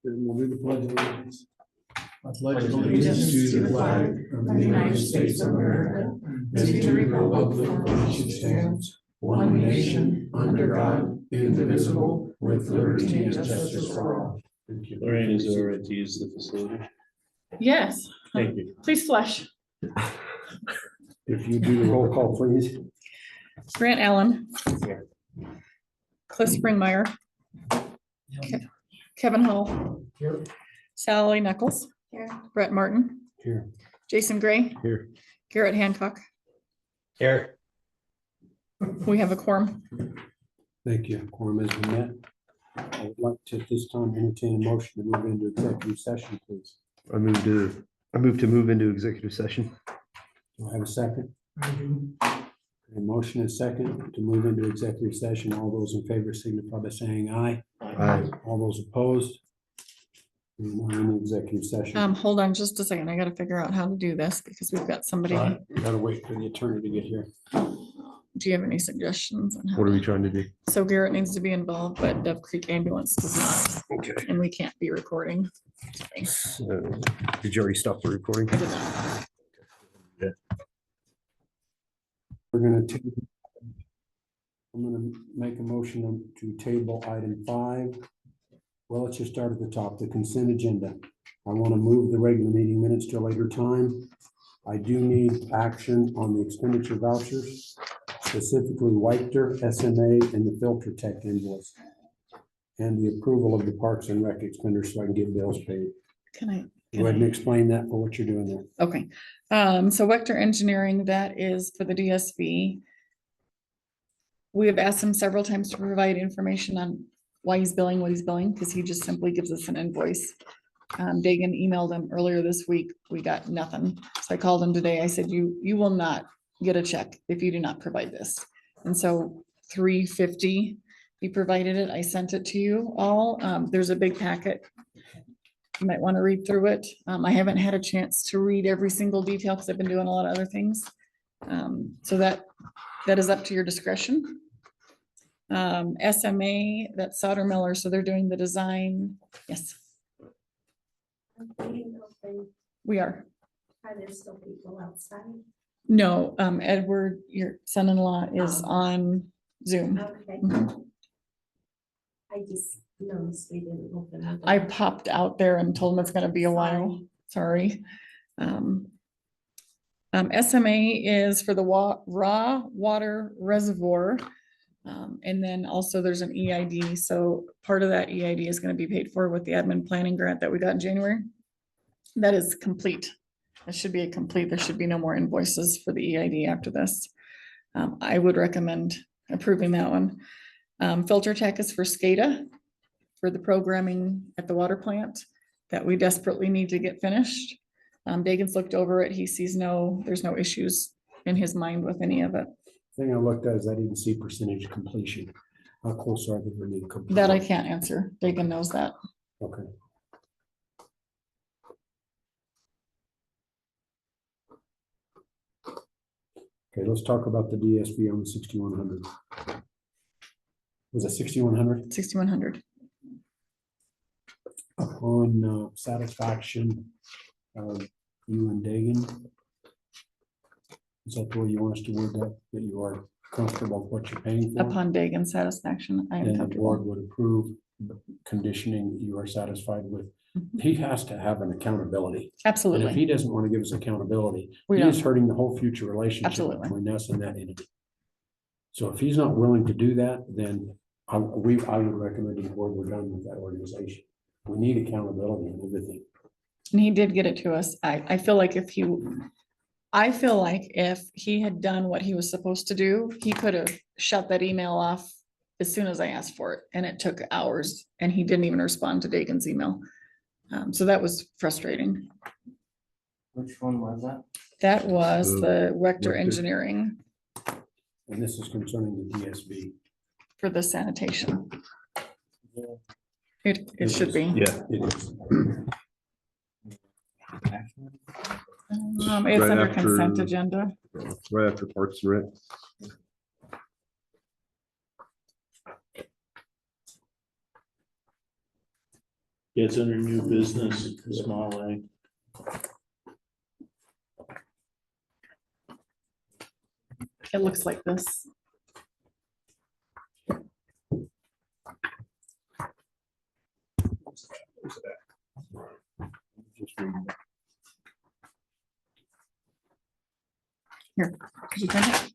We'll do the pledge of allegiance. I pledge allegiance to the flag of the United States of America and to the republic for which it stands, one nation, under God, indivisible, with liberty and justice for all. Thank you. Lorraine, is it all right to use the facility? Yes, Thank you. please flush. If you do the roll call, please. Grant Allen. Cliff Springmeyer. Kevin Hull. Here. Sally Nichols. Brett Martin. Here. Jason Gray. Here. Garrett Hancock. Here. We have a quorum. Thank you. Quorum has been met. I would like to at this time entertain a motion to move into executive session, please. I move to move into executive session. Do I have a second? A motion and second to move into executive session. All those in favor signify by saying aye. Aye. All those opposed? We're now in the executive session. Hold on just a second. I gotta figure out how to do this because we've got somebody. Gotta wait for the attorney to get here. Do you have any suggestions on how? What are we trying to do? So Garrett needs to be involved, but Dove Creek Ambulance does not, Okay. and we can't be recording. Did you already stop the recording? I did not. We're gonna I'm gonna make a motion to table item 5. Well, let's just start at the top, the consent agenda. I want to move the regular meeting minutes to a later time. I do need action on the expenditure vouchers, specifically Whiter, SMA, and the Filter Tech invoice, and the approval of the Parks and Rec expenditures so I can get bills paid. Can I? Go ahead and explain that for what you're doing there. Okay, so Vector Engineering, that is for the DSV. We have asked him several times to provide information on why he's billing what he's billing, because he just simply gives us an invoice. Dagan emailed him earlier this week. We got nothing. So I called him today. I said, you will not get a check if you do not provide this. And so $350, he provided it. I sent it to you all. There's a big packet. You might want to read through it. I haven't had a chance to read every single detail because I've been doing a lot of other things. So that is up to your discretion. SMA, that's Sauter Miller, so they're doing the design. Yes, we are. Are there still people outside? No, Edward, your son-in-law is on Zoom. Okay. Mhm. I just noticed we didn't open up. I popped out there and told him it's gonna be a while. Sorry. SMA is for the raw water reservoir. And then also there's an EID. So part of that EID is gonna be paid for with the admin planning grant that we got in January. That is complete. It should be a complete. There should be no more invoices for the EID after this. I would recommend approving that one. Filter Tech is for SCADA, for the programming at the water plant that we desperately need to get finished. Dagan's looked over it. He sees there's no issues in his mind with any of it. Thing I looked at is I didn't see percentage completion. How close are they to being complete? That I can't answer. Dagan knows that. Okay. Okay, let's talk about the DSB on the 6100. Was it 6100? 6100. On satisfaction of you and Dagan. Is that the way you want us to word that you are comfortable with what you're paying for? Upon Dagan's satisfaction, I am Then the board comfortable. would approve conditioning you are satisfied with. Mhm. He has to have an accountability. And if Absolutely. he doesn't want to give us accountability, We he is don't. hurting the whole future relationship Absolutely. between us and that entity. So if he's not willing to do that, then I would recommend the board we're done with that organization. We need accountability in everything. And he did get it to us. I feel like if he had done what he was supposed to do, he could have shut that email off as soon as I asked for it. And it took hours and he didn't even respond to Dagan's email. So that was frustrating. Which one was that? That was the Rector Rector. Engineering And this is concerning the DSB. for the sanitation. It should be. Yeah. It is. It's Right under after- consent agenda. Right after Parks and Rec. It's under new business, small A. It looks like this. Here, could you print it?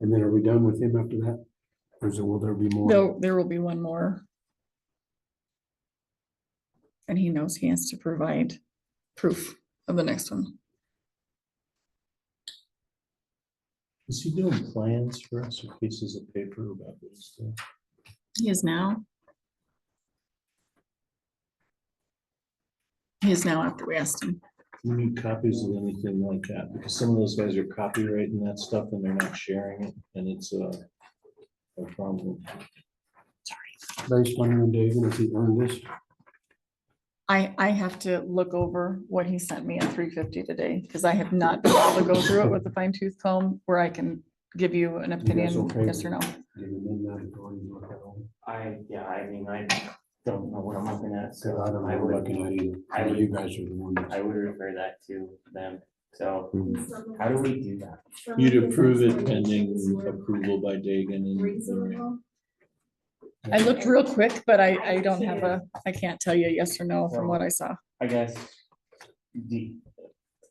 And then are we done with him after that? Or will there be more? There will be one more. And he knows he has to provide proof of the next one. Is he doing plans for us or pieces of paper about this stuff? He is now. He is now after we asked him. You need copies of anything like that, because some of those guys are copyrighting that stuff and they're not sharing it, and it's a problem. Based on him, David, if he earned this? I have to look over what he sent me at 3:50 today, because I have not been able to go through it with a fine tooth comb where I can give you an opinion, okay yes or no. Giving them that authority to look at all? I mean, I don't know what I'm looking at, So so I don't know, looking at either. I would- You guys are the ones. I would refer that to them. So how do we do that? You'd approve it pending approval by Dagan and. I looked real quick, but I don't have I can't tell you yes or no from what I saw. I guess, we're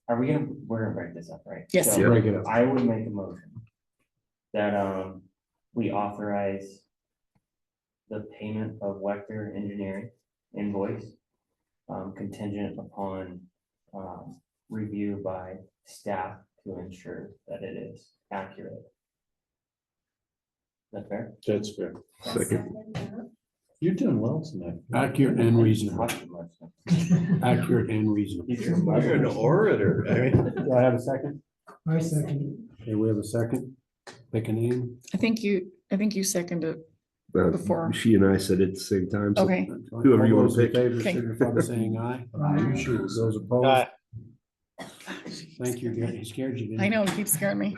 gonna break this up, right? Yes. So Break it up. I would make a motion that, we authorize the payment of Wechter Engineering invoice, contingent upon, review by staff to ensure that it is accurate. Is that fair? That's fair. Second. You're doing well tonight. Accurate and reasonable. Talk too much. Accurate and reasonable. You're an orator. I mean. Do I have a second? I second. Okay, we have a second. Pick a name. I think you seconded. Before. She and I said it at the same time. so- Okay, Whoever you All wanna those in pick. favor, Okay. signify by saying aye. Aye. Those opposed? Thank you, Gary. He scared you, didn't he? I know, it keeps scaring me.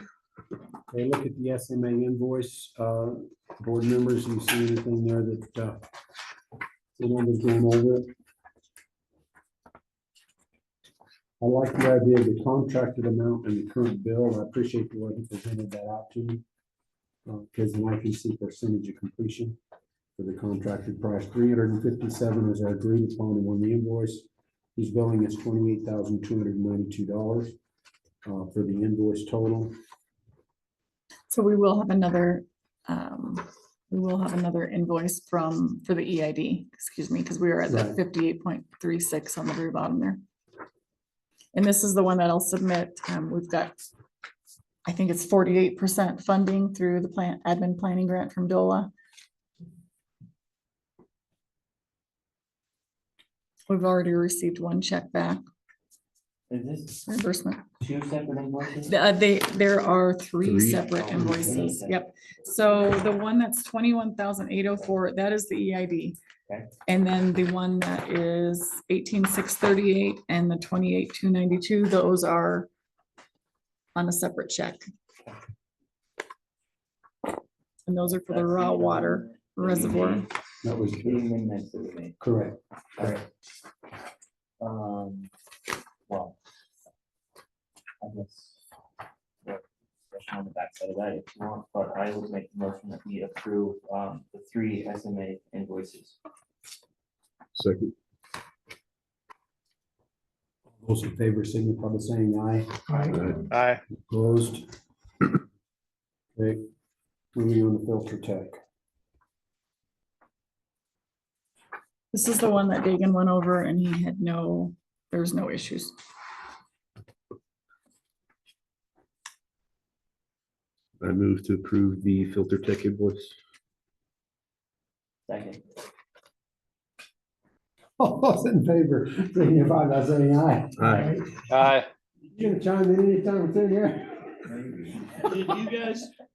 Okay, look at the SMA invoice, board members, you see anything there that, the numbers going over it? I like the idea of the contracted amount and the current bill. I appreciate the way he presented that out to me. Because then I can see percentage of completion for the contracted price. 357 is our agreed upon on the invoice. He's billing us $28,292 for the invoice total. So we will have another, invoice for the EID, excuse me, because we are at that Right. 58.36 on the very bottom there. And this is the one that I'll submit. We've got, I think it's 48% funding through the admin planning grant from DOLA. We've already received one check back, Is this reimbursement. two separate invoices? There are three Three? separate invoices, yep. So the one that's 21,804, that is the EID. Okay. And then the one that is 18,638 and the 28,292, those are on a separate check. And those are for the raw water reservoir. That was The amendments that we made. correct. Alright. Well. I guess. On the backside of that, if you want, but I would make the motion that we approve, the 3 SMA invoices. Second. Those in favor signify by saying aye. Aye. Opposed? Okay, moving on to filter tech. This is the one that Dagan went over and he had there was no issues. I move to approve the filter tech invoice. Second. All those in favor signify by saying aye. Aye. Aye. You're gonna chime in anytime it's in here.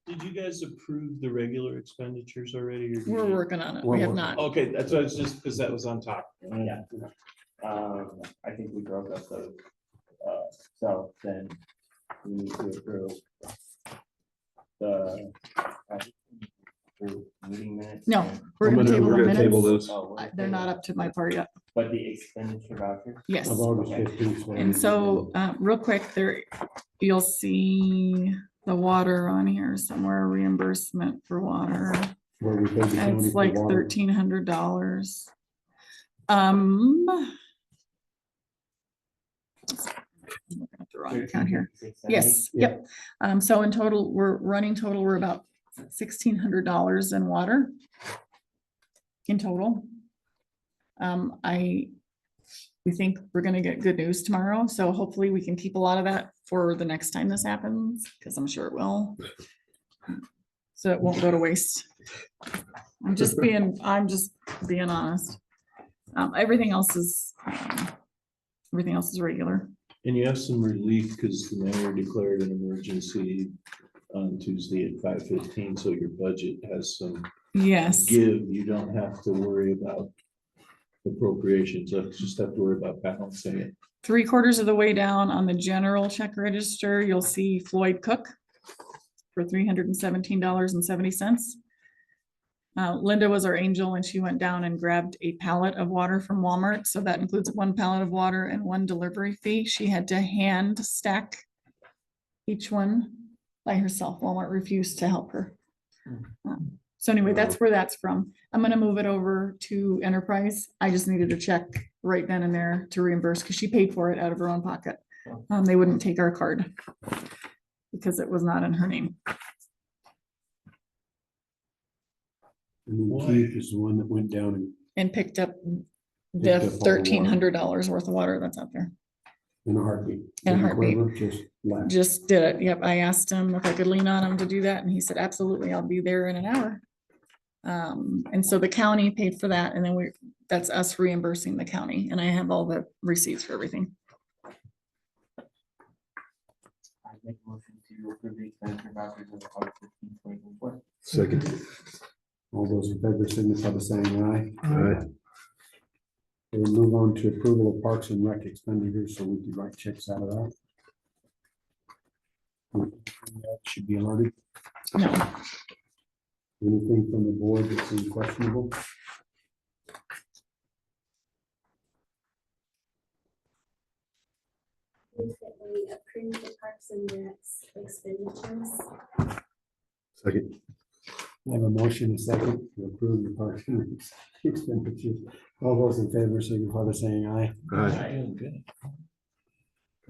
Did you guys approve the regular expenditures already? Or did We're you- working on it. We have We're- not. Okay, that's what I was just, because that was on top. Yeah. I think we broke up those. So then we need to approve the meeting minutes. No, and- we're gonna table the We're gonna table minutes. those. Oh, we're gonna They're not table up to my part yet. it. But the expenditure vouchers, Yes. Of August Okay. 15th. And so, real quick, there, you'll see the water on here somewhere, reimbursement for water. Where we paid the county It's for like water. $1,300. Looking at the wrong account here. 13,670. Yes, Yeah. yep. So in total, we're about $1,600 in water. In total. We think we're gonna get good news tomorrow, so hopefully we can keep a lot of that for the next time this happens, because I'm sure it will. So it won't go to waste. I'm just being honest. Everything else is regular. And you have some relief because the mayor declared an emergency on Tuesday at 5:15, so your budget has some Yes, give. You don't have to worry about appropriations, you just have to worry about balancing it. 3/4 of the way down on the general check register, you'll see Floyd Cook for $317.70. Linda was our angel and she went down and grabbed a pallet of water from Walmart. So that includes 1 pallet of water and 1 delivery fee. She had to hand stack each one by herself. Walmart refused to help her. So anyway, that's where that's from. I'm gonna move it over to Enterprise. I just needed a check right then and there to reimburse because she paid for it out of her own pocket. They wouldn't take our card because it was not in her name. And then Keith is the one that went down And picked up the Picked up all the water. $1,300 worth of water that's out there. in a heartbeat. In a Didn't heartbeat. quiver, Just left. Just did it. Yep. I asked him if I could lean on him to do that. And he said, absolutely, I'll be there in an hour. And so the county paid for that. And then that's us reimbursing the county. And I have all the receipts for everything. I make a motion to approve the expenditure vouchers of August 15th, 2024. Second. All those in favor signify by saying aye. Aye. We'll move on to approval of Parks and Rec expenditures, so we can write checks out of that. That should be alerted. No, Anything from the board that seems questionable? Move that we approve the Parks and Recs expenditures. Second. I have a motion, a second, to approve the Parks and Rec expenditures. All those in favor signify by saying aye. Aye.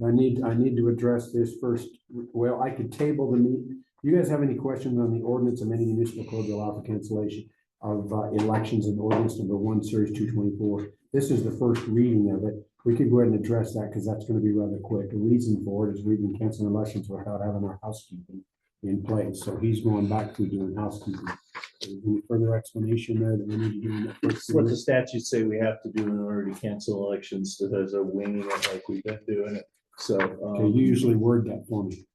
I need to address this first. Well, I could table the meet. You guys have any questions on the ordinance of any municipal code to allow for cancellation of elections and ordinance number 1, series 224? This is the first reading of it. We could go ahead and address that because that's going to be rather quick. The reason for it is we've been canceling elections without having our housekeeping in place. So he's going back to doing housekeeping. Any further explanation there that we need to do in that first It's what the reading? statutes say we have to do in order to cancel elections, so there's a winging it like we've been doing it. So, Okay, you usually word that for me.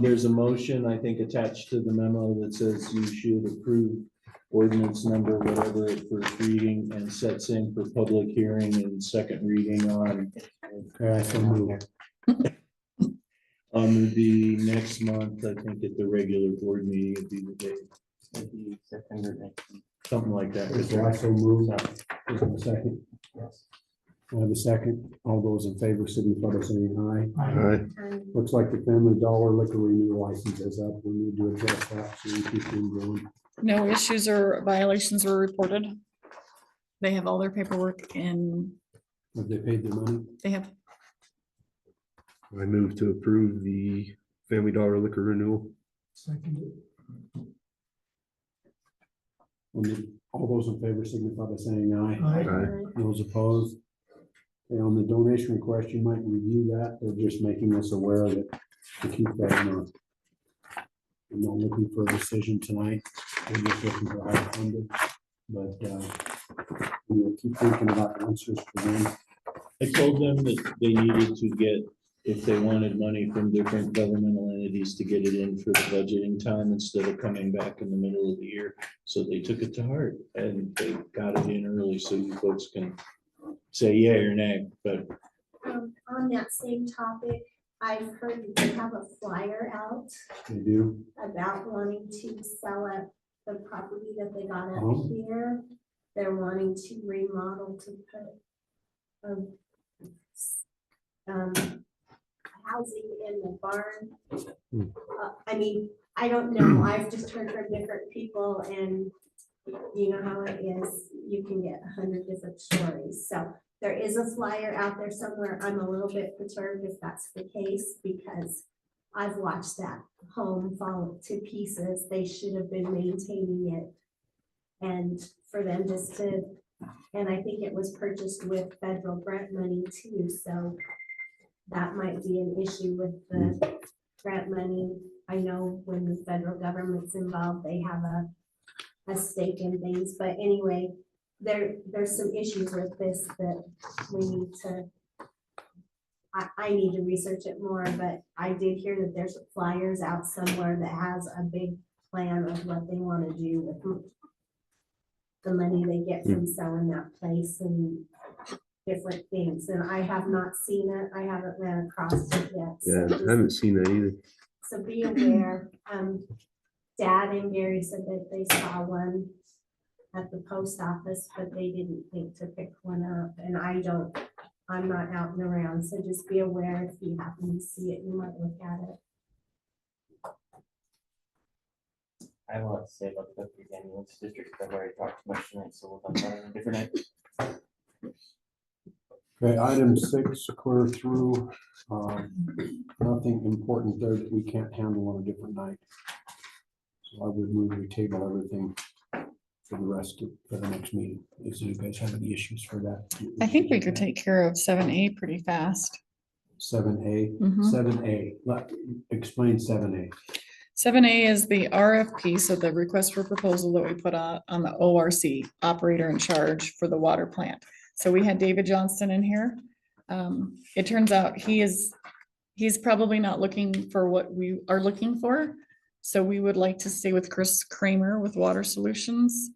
there's a motion, I think, attached to the memo that says you should approve ordinance number, whatever, at first reading and set same for public hearing and second reading on Okay, I so move. the next month, I think at the regular board meeting would be the date, It'd be September 19th. something like that. So I so move. So, Is there a second? yes. I have a second. All those in favor signify by saying aye. Aye. Looks like the Family Dollar liquor renewal license is up. We need to address that, so we keep them going. no issues or violations were reported. They have all their paperwork and Have they paid their money? they have, I move to approve the Family Dollar liquor renewal. All those in favor signify by saying aye. Aye. Those opposed? Okay, on the donation request, you might review that. They're just making us aware that to keep that in our. I'm not looking for a decision tonight. We're just looking for how to fund it. But we'll keep thinking about answers for them. I told them that they needed to get if they wanted money from different governmental entities to get it in for the budgeting time instead of coming back in the middle of the year. So they took it to heart and they got it in early so you folks can say yay or nay, but On that same topic, I've heard that they have a flyer out They do. about wanting to sell up the property that they got up Oh. here. They're wanting to remodel to put housing in the barn. I mean, I don't know. I've just heard from different people and you know how it is. You can get 100 different stories. So there is a flyer out there somewhere. I'm a little bit perturbed if that's the case because I've watched that home fall to pieces. They should have been maintaining it. And for them just to, and I think it was purchased with federal grant money too. So that might be an issue with the grant money. I know when the federal government's involved, they have a stake in things. But anyway, there's some issues with this that we need to, I need to research it more, but I did hear that there's flyers out somewhere that has a big plan of what they want to do with the money they get from selling that place and different things. And I have not seen it. I haven't ran across it yet. Yeah, So I haven't seen that either. so be aware. Dad and Gary said that they saw one at the post office, but they didn't think to pick one up. And I'm not out and around, so just be aware if you happen to see it, you might look at it. I have a lot to say about the Guthrie ambulance district. I've already talked too much tonight, so we'll talk about it on a different night. Okay, item 6, clear through. Nothing important there that we can't handle on a different night. So I would move we table everything for the rest of, for the next meeting. If you guys have any issues for that. I think we could take care of 7A pretty fast. 7A, Mhm. 7A, explain 7A. 7A is the RFP, so the request for proposal that we put on the ORC, operator in charge for the water plant. So we had David Johnston in here. It turns out he's probably not looking for what we are looking for. So we would like to stay with Chris Kramer with Water Solutions.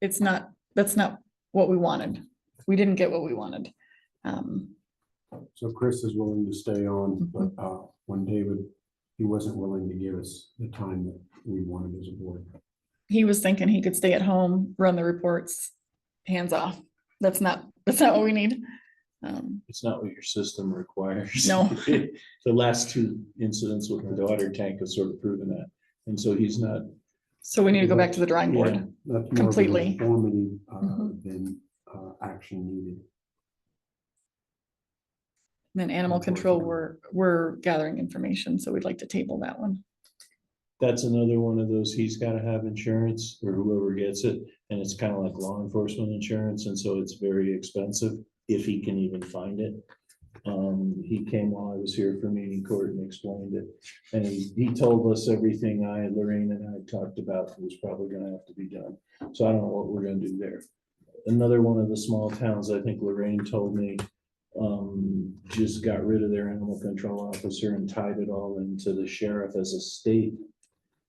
That's not what we wanted. We didn't get what we wanted. So Chris is willing to stay on, but when David, he wasn't willing to give us the time that we wanted as a board. He was thinking he could stay at home, run the reports, hands off. That's not what we need. it's not what your system requires. No. The last 2 incidents with the water tank have sort of proven that. And so he's not, So we need to go back to the drawing yeah, board. That's more of an Completely. informative, Mhm. than action needed. Then animal control, we're gathering information, so we'd like to table that one. that's another one of those, he's gotta have insurance or whoever gets it. And it's kind of like law enforcement insurance. And so it's very expensive if he can even find it. He came while I was here for meeting court and explained it. And he told us everything Lorraine and I talked about was probably gonna have to be done. So I don't know what we're gonna do there. Another one of the small towns, I think Lorraine told me, just got rid of their animal control officer and tied it all into the sheriff as a state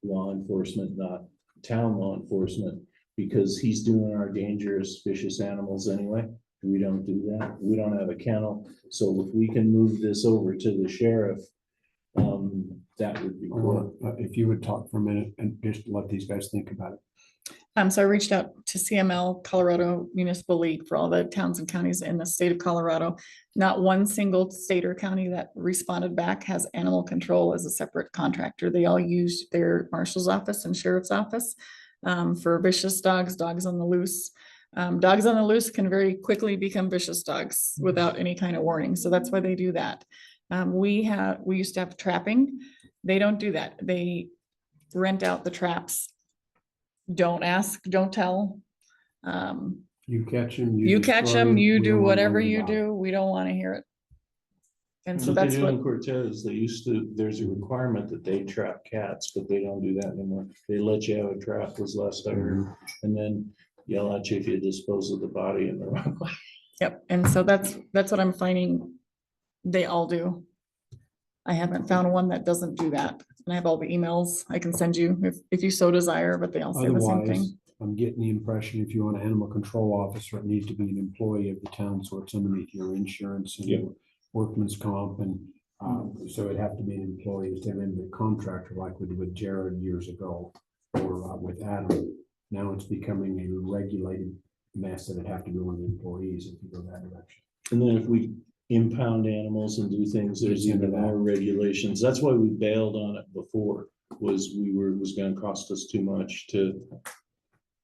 law enforcement, not town law enforcement, because he's doing our dangerous vicious animals anyway. We don't do that. We don't have a kennel. So if we can move this over to the sheriff, that would be cool. If you would talk for a minute and just let these guys think about it. So I reached out to CML, Colorado Municipal League, for all the towns and counties in the state of Colorado. Not one single state or county that responded back has animal control as a separate contractor. They all use their marshal's office and sheriff's office for vicious dogs, dogs on the loose. Dogs on the loose can very quickly become vicious dogs without any kind of warning. So that's why they do that. We used to have trapping. They don't do that. They rent out the traps. Don't ask, don't tell. You catch them. You catch destroy them, you we do don't wanna whatever worry you about it. do. We don't want to hear it. And so What they that's do what, in Cortez, they used to, there's a requirement that they trap cats, but they don't do that anymore. They let you have a trap, was last I heard, and then yell at you if you dispose of the body in the wrong way. yep. And so that's what I'm finding They all do. I haven't found one that doesn't do that. And I have all the emails I can send you if you so desire, but they all say the same Otherwise, thing. I'm getting the impression if you want an animal control officer, it needs to be an employee of the town, so it's underneath your insurance and your workman's comp, and so it'd have to be an employee instead of a contractor like we did with Jared years ago, or with Adam. Now it's becoming a regulated mess that it'd have to be one of the employees if you go that direction. And then if we impound animals and do things, there's It's into even that. more regulations. That's why we bailed on it before, it was gonna cost us too much to,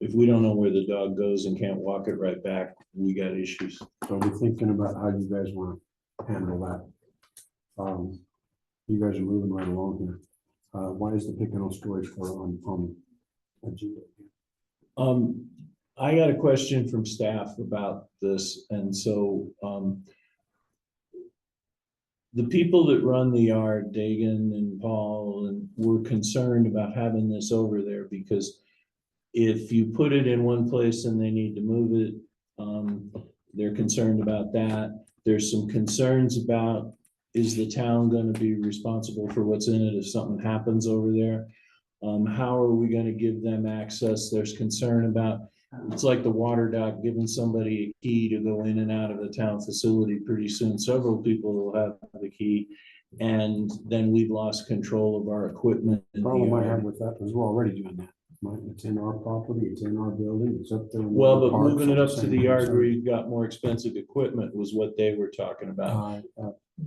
if we don't know where the dog goes and can't walk it right back, we got issues. So we're thinking about how you guys want to handle that. You guys are moving right along here. Why is the Pickens storage for on agenda? I got a question from staff about this, and so, the people that run the yard, Dagan and Paul, and were concerned about having this over there because if you put it in one place and they need to move it, they're concerned about that. There's some concerns about, is the town gonna be responsible for what's in it if something happens over there? How are we gonna give them access? There's concern about, it's like the water dock, giving somebody a key to go in and out of the town facility. Pretty soon, several people will have the key. And then we've lost control of our equipment. in the Problem I yard. have with that is we're already doing that. It's in our property, it's in our building, it's up there. in Well, the but park, moving it so up it's to the the same yard concern. where you've got more expensive equipment was what they were talking about. I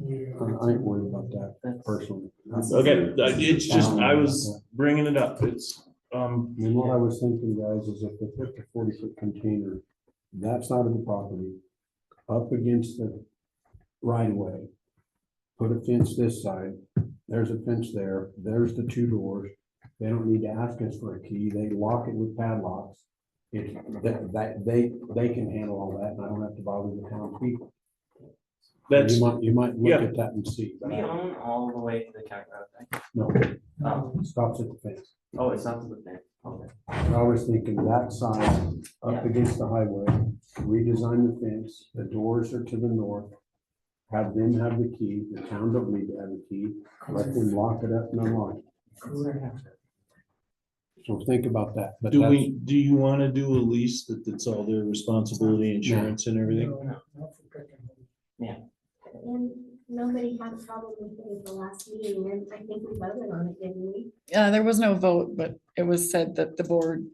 ain't worried about that personally. Okay, it's just, I was bringing it up. It's, And what I was thinking, guys, is if they put the 40-foot container, that side of the property, up against the right of way, put a fence this side, there's a fence there, there's the two doors. They don't need to ask us for a key, they lock it with padlocks. It's, they can handle all that, and I don't have to bother the town people. that's, You might look yeah. at that and see, but We own all the way to the county road, right? no, Oh, it stops at the fence. oh, it's not to the thing, okay. I was thinking that side up against the highway, redesign the fence, the doors are to the north. Have them have the key, the town don't need to have a key, let them lock it up and unlock it. So think about that, but that's, do you want to do a lease that's all their responsibility, insurance and everything? And nobody had a problem with it at the last meeting, and I think we voted on it, didn't we? There was no vote, but it was said that the board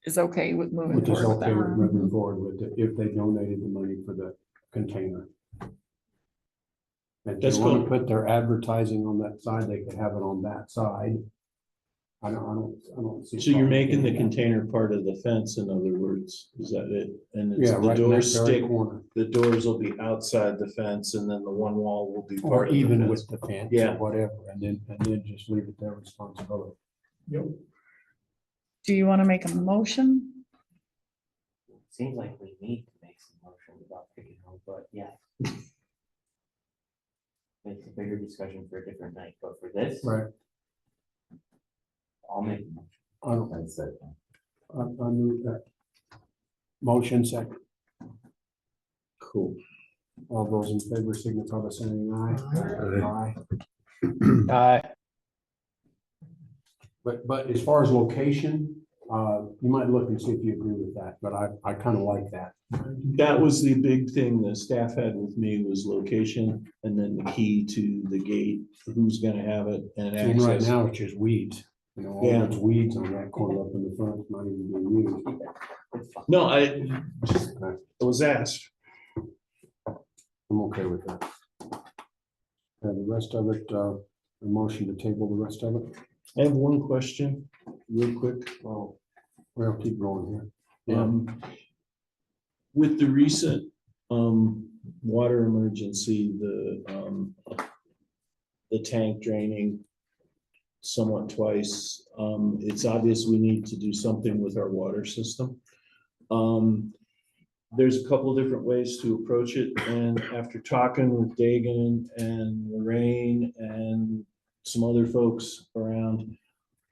is okay with moving which is forward with okay with that. moving forward with it, if they donated the money for the container. If That's they want to cool. put their advertising on that side, they could have it on that side. I don't see. a So you're problem making the doing that. container part of the fence, in other words, is that it? And it's Yeah, the right in that doors very stick, corner, the doors will be outside the fence and then the one wall will be or part of the even fence. with the fence Yeah. or whatever, and then just leave it their responsibility. Do you want to make a motion? Seems like we need to make some motion about picking on, but yeah. It's a bigger discussion for a different night, but for this, Right. I'll make a motion. I don't, I move that. Motion second. Cool. All those in favor signify by saying aye. Aye. Aye. But as far as location, you might look and see if you agree with that, but I kind of like that. That was the big thing the staff had with me was location and then the key to the gate, who's gonna have it and And right access. now, it's just weeds, you know, all Yeah. those weeds on that corner up in the front, it's not even being used. It's fine. No, I was asked. I'm okay with that. And the rest of it, a motion to table the rest of it, I have one question, real quick. well, we'll keep going here. Yeah, With the recent water emergency, the tank draining somewhat twice, it's obvious we need to do something with our water system. There's a couple of different ways to approach it, and after talking with Dagan and Lorraine and some other folks around,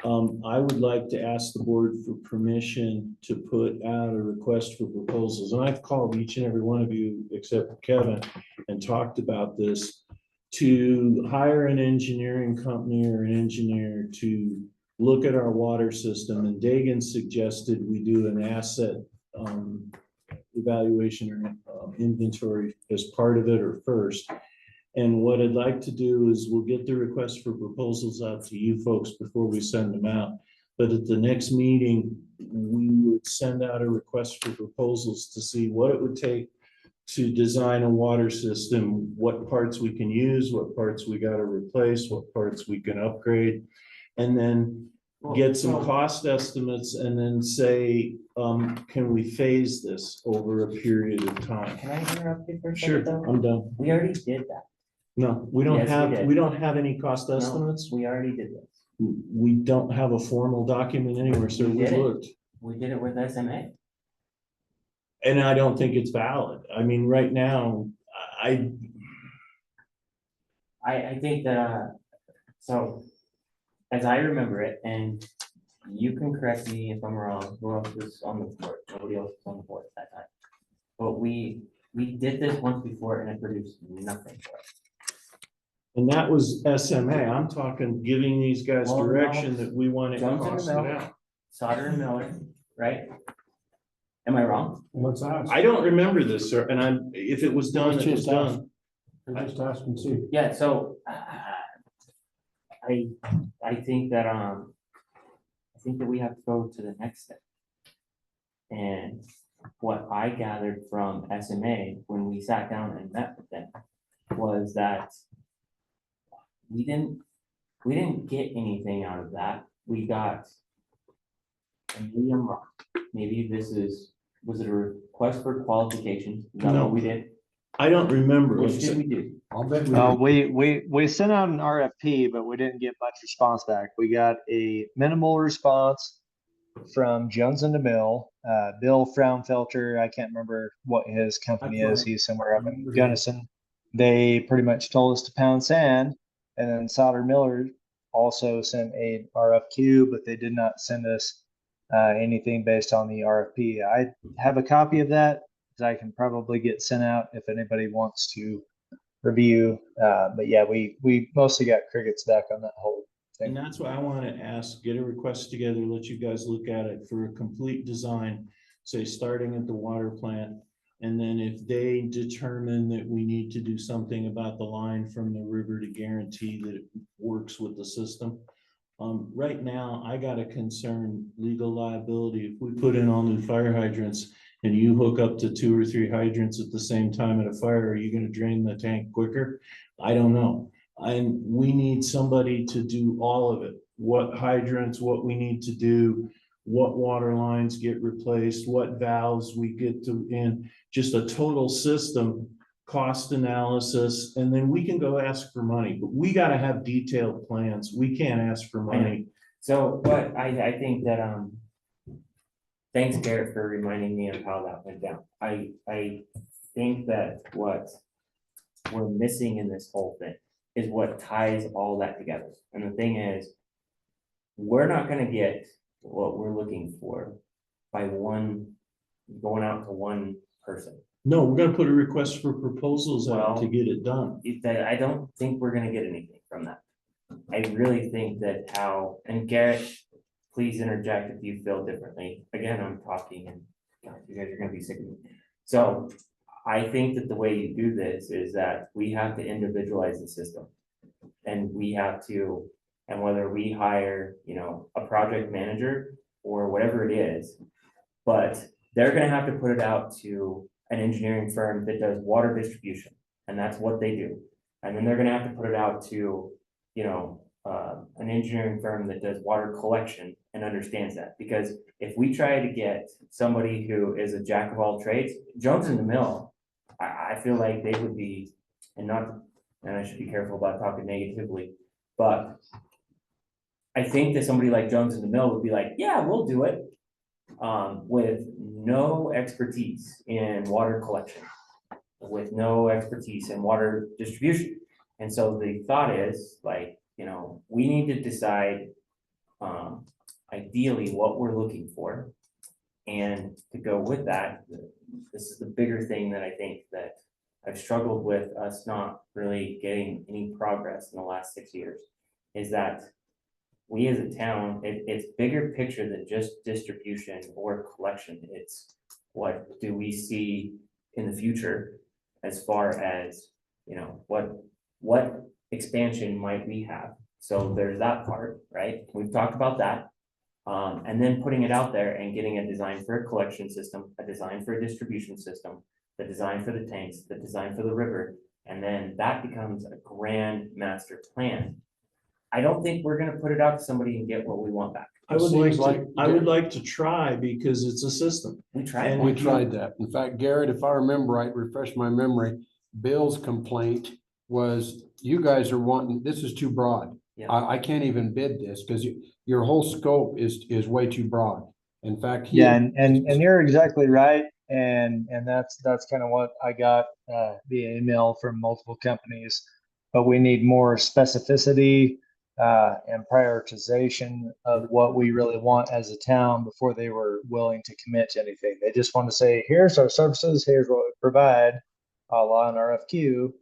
I would like to ask the board for permission to put out a request for proposals. And I've called each and every one of you, except for Kevin, and talked about this, to hire an engineering company or an engineer to look at our water system. And Dagan suggested we do an asset evaluation or inventory as part of it or first. And what I'd like to do is we'll get the request for proposals out to you folks before we send them out. But at the next meeting, we would send out a request for proposals to see what it would take to design a water system, what parts we can use, what parts we got to replace, what parts we can upgrade, and then get some cost estimates and then say, can we phase this over a period of time? Can I interrupt you for a Sure, second though? I'm done. We already did that. No, we don't Yes, we have, did. we don't have any cost No, estimates. We already did this. We don't have a formal document anywhere, so We we did it. looked. We did it with SMA. And I don't think it's valid. I mean, right now, I, I think that, so, as I remember it, and you can correct me if I'm wrong, who else was on the board? Nobody else was on the board at that time. But we did this once before and it produced nothing for us. and that was SMA. I'm talking giving these guys Well, no. direction that we want to Jones and cost it Miller. out. Solder and Miller, right? Am I wrong? Let's ask. I don't remember this, sir, and I'm, if it was done, Let's it was just ask. done. Just ask and see. Yeah, so I think that we have to go to the next step. And what I gathered from SMA when we sat down and met with them was that we didn't get anything out of that. We got, and maybe I'm wrong, maybe was it a request for qualifications? Is that No. what we did? I don't remember. Which did we do? I'll bet We sent out an RFP, but we didn't get much response back. We got a minimal response from Jones and DeMille, Bill Fraunfelter. I can't remember what his company is. He's somewhere up in Gunnison. They pretty much told us to pound sand, and then Solder Miller also sent a RFQ, but they did not send us anything based on the RFP. I have a copy of that that I can probably get sent out if anybody wants to review. But yeah, we mostly got crickets back on that whole And thing. that's why I want to ask, get a request together, let you guys look at it for a complete design, say, starting at the water plant. And then if they determine that we need to do something about the line from the river to guarantee that it works with the system. Right now, I got a concern, legal liability. If we put in all new fire hydrants and you hook up to 2 or 3 hydrants at the same time at a fire, are you going to drain the tank quicker? I don't know. And we need somebody to do all of it. What hydrants, what we need to do, what water lines get replaced, what valves we get to in, just a total system, cost analysis, and then we can go ask for money, but we gotta have detailed plans. We can't ask for money. So, but I think that, thanks Garrett for reminding me of how that went down. I think that what we're missing in this whole thing is what ties all that together. And the thing is, we're not gonna get what we're looking for by going out to one person. No, we're gonna put a request for proposals out to Well, get it done. I don't think we're gonna get anything from that. I really think that and Garrett, please interject if you feel differently. Again, I'm talking and God, you guys are gonna be sick of me. So I think that the way you do this is that we have to individualize the system. And we have to, and whether we hire, a project manager or whatever it is, but they're gonna have to put it out to an engineering firm that does water distribution, and that's what they do. And then they're gonna have to put it out to, an engineering firm that does water collection and understands that. Because if we try to get somebody who is a jack of all trades, Jones and DeMille, I feel like they would be, and I should be careful about talking negatively, but I think that somebody like Jones and DeMille would be like, yeah, we'll do it. With no expertise in water collection, with no expertise in water distribution. And so the thought is like, we need to decide ideally what we're looking for. And to go with that, this is the bigger thing that I think that I've struggled with us not really getting any progress in the last 6 years, is that we as a town, it's bigger picture than just distribution or collection. It's what do we see in the future as far as, you know, what expansion might we have? So there's that part, right? We've talked about that. And then putting it out there and getting a design for a collection system, a design for a distribution system, the design for the tanks, the design for the river, and then that becomes a grand master plan. I don't think we're gonna put it out to somebody and get what we want back. I would Seems like like- to, I would like to try because it's a system. We tried. And We tried that. In fact, Garrett, if I remember right, refresh my memory, Bill's complaint was you guys are wanting, this is too broad. Yeah. I can't even bid this because your whole scope is way too broad. In fact. Yeah, and you're exactly right. And that's kind of what I got via email from multiple companies. But we need more specificity and prioritization of what we really want as a town before they were willing to commit to anything. They just want to say, here's our services, here's what we provide, a la an RFQ.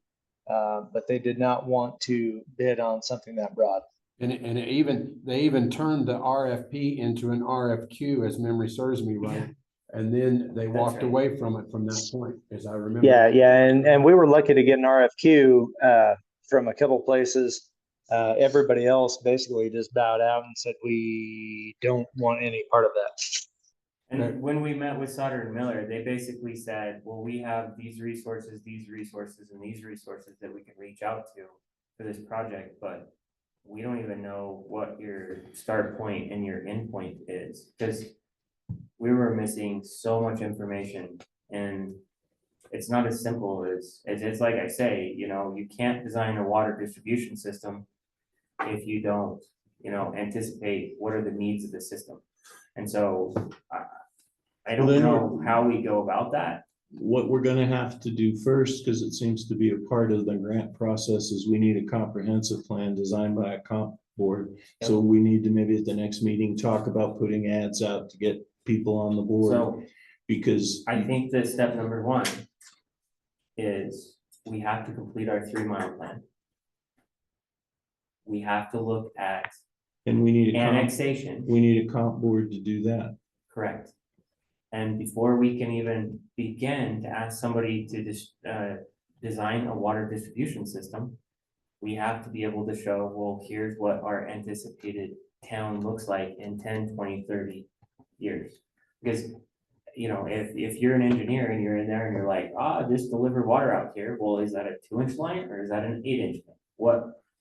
But they did not want to bid on something that broad. And they even turned the RFP into an RFQ, as memory serves me right. And then they walked right. away from it from that point, as I remember. Yeah, and we were lucky to get an RFQ from a couple places. Everybody else basically just bowed out and said, we don't want any part of that. And when we met with Sutter and Miller, they basically said, well, we have these resources, and these resources that we can reach out to for this project, but we don't even know what your start point and your end point is, because we were missing so much information. And it's not as simple as it's like I say, you know, you can't design a water distribution system if you don't, you know, anticipate what are the needs of the system. And so I don't know how we go about that. What we're gonna have to do first, because it seems to be a part of the grant process, is we need a comprehensive plan designed by a comp board. So we need to maybe at the next meeting, talk about putting ads out to get people on the board. So Because I think that step number one is we have to complete our 3-mile plan. We have to look at and we need annexation. we need a comp board to do that. Correct. And before we can even begin to ask somebody to design a water distribution system, we have to be able to show, well, here's what our anticipated town looks like in 10, 20, 30 years. Because, you know, if you're an engineer and you're in there and you're like, just deliver water out here, well, is that a 2-inch line or is that an 8-inch line?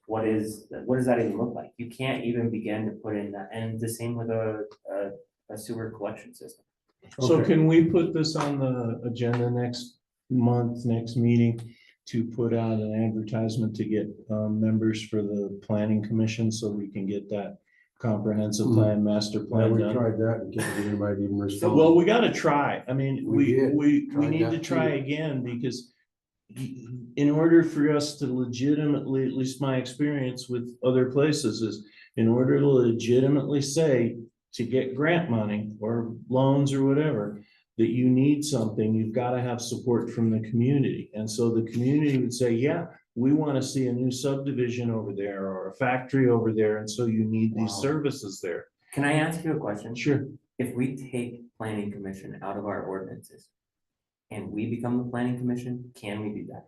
What does that even look like? You can't even begin to put in that. And the same with a sewer collection system. So Okay. can we put this on the agenda next month, next meeting, to put out an advertisement to get members for the planning commission so we can get that comprehensive plan, master Well, plan we done? tried that and can't get anybody even respond. Well, we gotta try. I mean, We did. we Tried need to that try too. again because in order for us to legitimately, at least my experience with other places is, in order to legitimately say to get grant money or loans or whatever, that you need something, you've got to have support from the community. And so the community would say, yeah, we want to see a new subdivision over there or a factory over there. And so you need these Wow. services there. Can I ask you a question? Sure. If we take planning commission out of our ordinances and we become the planning commission, can we do that?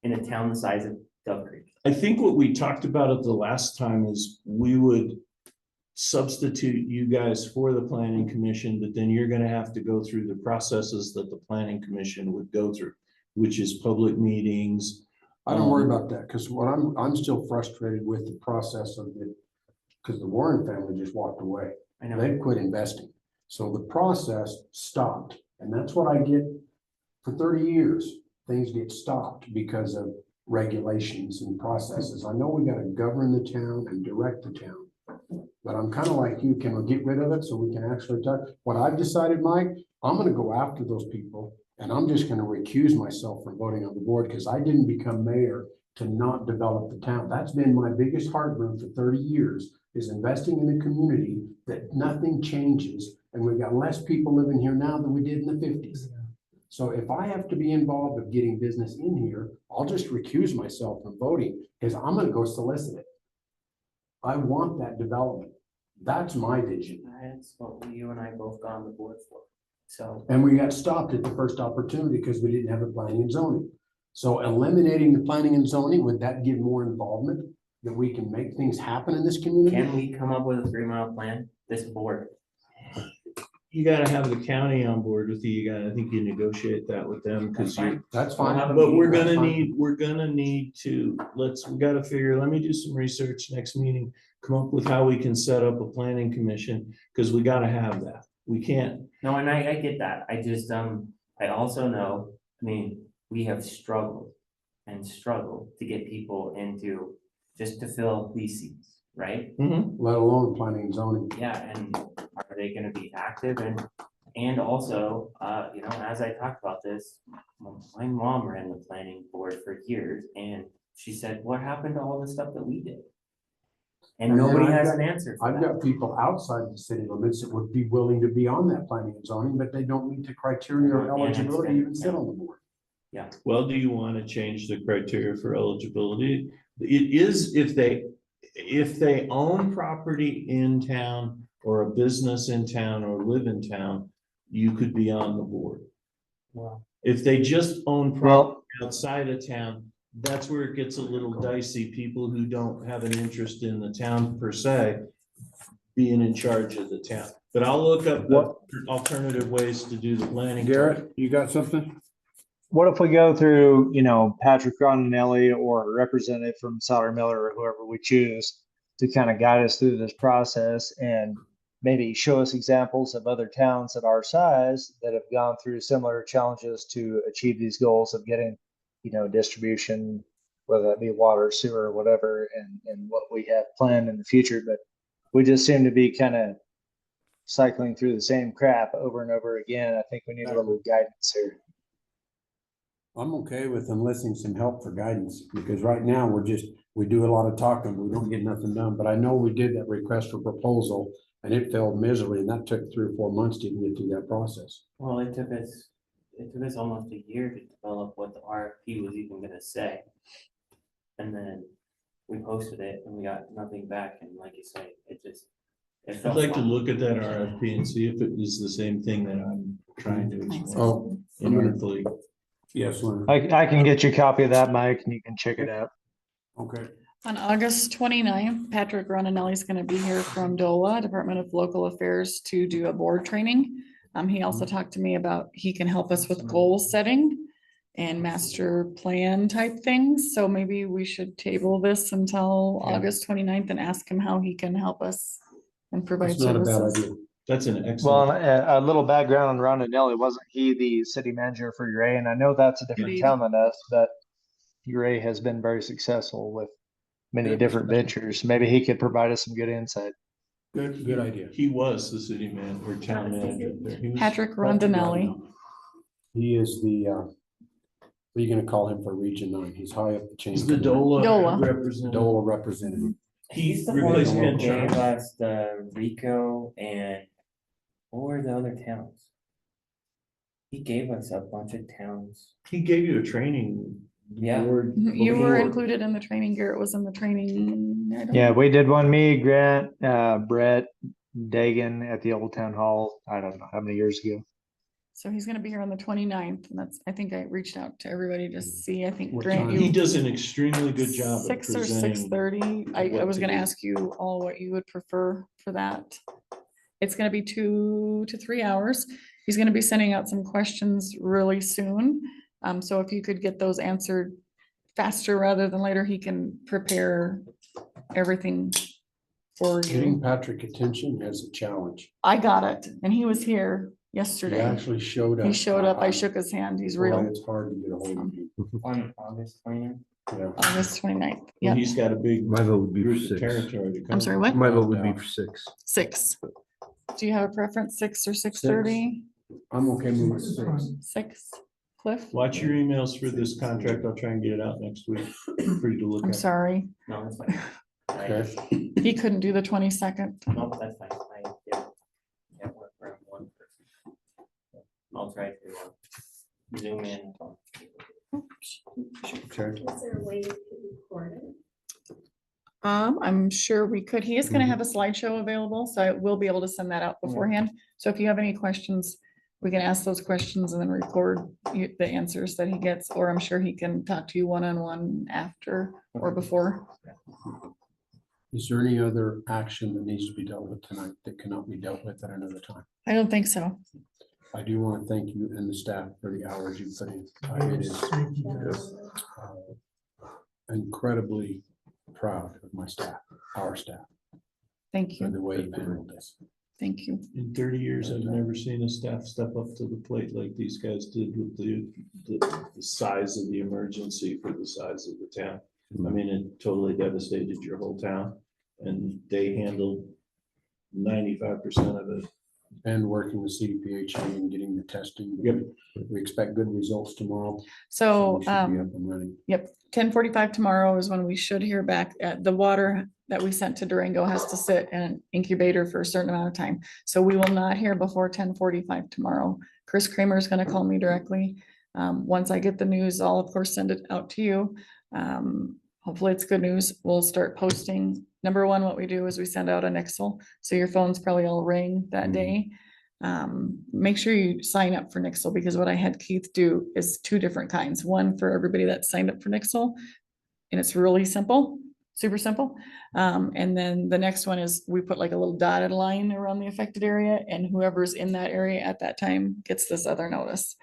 In a town the size of Dove Creek? I think what we talked about at the last time is we would substitute you guys for the planning commission, but then you're gonna have to go through the processes that the planning commission would go through, which is public meetings. I don't worry about that, because what I'm still frustrated with the process of it, because the Warren family just walked away. I know. They quit investing. So the process stopped, and that's what I get for 30 years. Things get stopped because of regulations and processes. I know we gotta govern the town and direct the town. But I'm kind of like you, can we get rid of it so we can actually talk? What I've decided, Mike, I'm gonna go after those people and I'm just gonna recuse myself from voting on the board because I didn't become mayor to not develop the town. That's been my biggest heartburn for 30 years, is investing in a community that nothing changes. And we've got less people living here now than we did in the 50s. So if I have to be involved with getting business in here, I'll just recuse myself from voting because I'm gonna go solicit it. I want that development. That's my vision. That's what you and I both got on the board for. So, And we got stopped at the first opportunity because we didn't have a planning and zoning. So eliminating the planning and zoning, would that give more involvement that we can make things happen in this community? can we come up with a 3-mile plan, this board? You gotta have the county on board with you. I think you negotiate that with them, because you, That's I'll fine. have a but we're That's gonna fine. need to, we gotta figure, let me do some research next meeting. Come up with how we can set up a planning commission, because we gotta have that. We can't, No, and I get that. I just, I also know, I mean, we have struggled and struggled to get people into, just to fill these seats, right? Let alone planning and zoning. Yeah, and are they gonna be active? And also, you know, as I talked about this, my mom ran the planning board for years, and she said, what happened to all the stuff that we did? And And then nobody I've has got- an answer for I've that. got people outside the city limits that would be willing to be on that planning and zoning, but they don't meet the criteria or And it's eligibility to been- even sit on the board. well, do you wanna change the criteria for eligibility? It is if they own property in town, or a business in town, or live in town, you could be on the board. Well, If they just own property outside of town, that's where it gets a little dicey. People who don't have an interest in the town per se being in charge of the town. But I'll look up the alternative ways to do the planning. Garrett, you got something? What if we go through, Patrick Rondinelli or a representative from Sauter Miller or whoever we choose to kind of guide us through this process and maybe show us examples of other towns at our size that have gone through similar challenges to achieve these goals of getting, distribution, whether that be water, sewer, whatever, and what we have planned in the future. But we just seem to be kind of cycling through the same crap over and over again. I think we need a little guidance here. I'm okay with enlisting some help for guidance, because right now we do a lot of talking, but we don't get nothing done. But I know we did that request for proposal and it failed miserably, and that took 3 or 4 months to even get through that process. well, it took us almost a year to develop what the RFP was even gonna say. And then we posted it and we got nothing back, and like you say, it I'd felt like to flat. look at that RFP and see if it is the same thing that I'm trying to explain Oh, inartfully. yes, Leonard. I can get you a copy of that, Mike, and you can check it out. Okay. On August 29th, Patrick Ronanelli is gonna be here from DOLA, Department of Local Affairs, to do a board training. He also talked to me about, he can help us with goal setting and master plan type things. So maybe we should table this until Yeah. August 29th and ask him how he can help us and provide That's not a bad services. idea. That's an Well, excellent, a little background on Rondinelli, wasn't he the city manager for Uray? And I know that's a different Indeed. town than us, but Uray has been very successful with many Good different discussion. ventures. Maybe he could provide us some good insight. Good idea. he was the city man or town manager there. He was- Patrick Rondanelli. He is the, what are you gonna call him for Region 9? He's high up the chain. He's the DOLA DOLA. representative. DOLA representative. He's the one Replaced who Ken gave Charles. us the Rico and what were the other towns? He gave us a bunch of towns. He gave you a training. Yeah. board You were before. included in the training. Garrett was in the training. I don't Yeah, know. we did one, me, Grant, Brett, Dagan at the old town hall. I don't know how many years ago. So he's gonna be here on the 29th, and I think I reached out to everybody to see, I think What Grant, time? He you. does an extremely good job at 6 or presenting. 6:30. I what was to gonna do. ask you all what you would prefer for that. It's gonna be 2 to 3 hours. He's gonna be sending out some questions really soon. So if you could get those answered faster rather than later, he can prepare everything for Getting you. Patrick attention is a challenge. I got it, and he was here He yesterday. actually showed up. He showed up. I shook his hand. He's Boy, real. It's hard to get a hold of him. On August 29th. Yeah. August 29th. Well, Yeah, he's got a big My vote would be for group of 6. territory to cover. I'm sorry, what? My vote would be for 6. 6. Do you have a preference, 6 or 6:30? I'm okay moving 6. 6. Cliff? Watch your emails for this contract. I'll try and get it out next week for you to look I'm at. sorry, No, that's fine. Okay. he couldn't do the 22nd. No, that's fine. I can't work for one person. I'll try to zoom in. Okay. Is there a way to record it? I'm sure we could. He is gonna have a slideshow available, so I will be able to send that out beforehand. So if you have any questions, we can ask those questions and then record the answers that he gets, or I'm sure he can talk to you one-on-one after or before. Is there any other action that needs to be dealt with tonight that cannot be dealt with at another time? I don't think so. I do want to thank you and the staff for the hours you put in. It is Thank you, guys. incredibly proud of my staff, our staff, Thank for you. the way you've handled this. Thank you. In 30 years, I've never seen a staff step up to the plate like these guys did with the size of the emergency for the size of the town. I mean, it totally devastated your whole town, and they handled 95% of it. And working with CDPHE and getting the testing. Yep. We expect good results tomorrow. So, we should be up and running. 10:45 tomorrow is when we should hear back. The water that we sent to Durango has to sit in an incubator for a certain amount of time. So we will not hear before 10:45 tomorrow. Chris Kramer is gonna call me directly. Once I get the news, I'll of course send it out to you. Hopefully it's good news. We'll start posting. Number one, what we do is we send out an Nixle, so your phones probably all ring that day. Make sure you sign up for Nixle, because what I had Keith do is two different kinds. One for everybody that signed up for Nixle, and it's really simple, super simple. And then the next one is we put like a little dotted line around the affected area, and whoever's in that area at that time gets this other notice.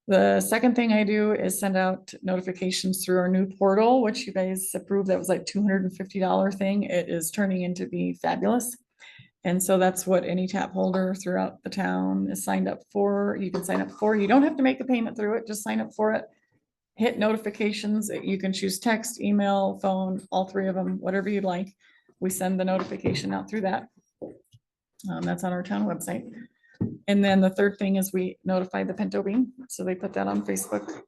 The second thing I do is send out notifications through our new portal, which you guys approved. That was like $250 thing. It is turning into be fabulous. And so that's what any tap holder throughout the town is signed up for. You can sign up for. You don't have to make a payment through it, just sign up for it. Hit notifications. You can choose text, email, phone, all three of them, whatever you'd like. We send the notification out through that. That's on our town website. And then the third thing is we notify the Pinto Bean, so they put that on Facebook.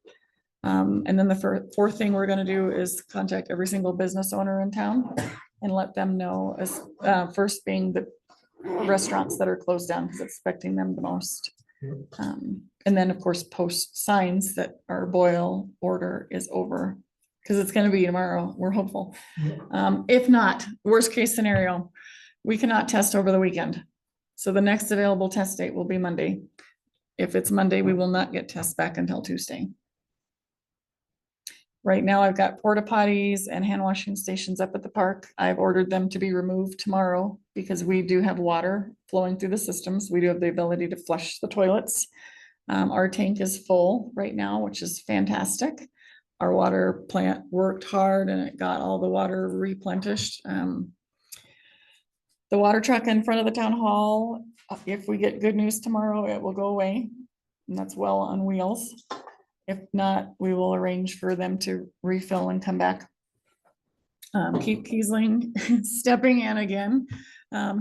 And then the fourth thing we're gonna do is contact every single business owner in town and let them know, as first being the restaurants that are closed down, because it's affecting them the most. And then, of course, post signs that our boil order is over, because it's gonna be tomorrow, we're hopeful. If not, worst case scenario, we cannot test over the weekend. So the next available test date will be Monday. If it's Monday, we will not get tests back until Tuesday. Right now, I've got porta potties and hand washing stations up at the park. I've ordered them to be removed tomorrow because we do have water flowing through the systems. We do have the ability to flush the toilets. Our tank is full right now, which is fantastic. Our water plant worked hard and it got all the water replenished. The water truck in front of the town hall, if we get good news tomorrow, it will go away. And that's well on wheels. If not, we will arrange for them to refill and come back. Keith Kiesling stepping in again.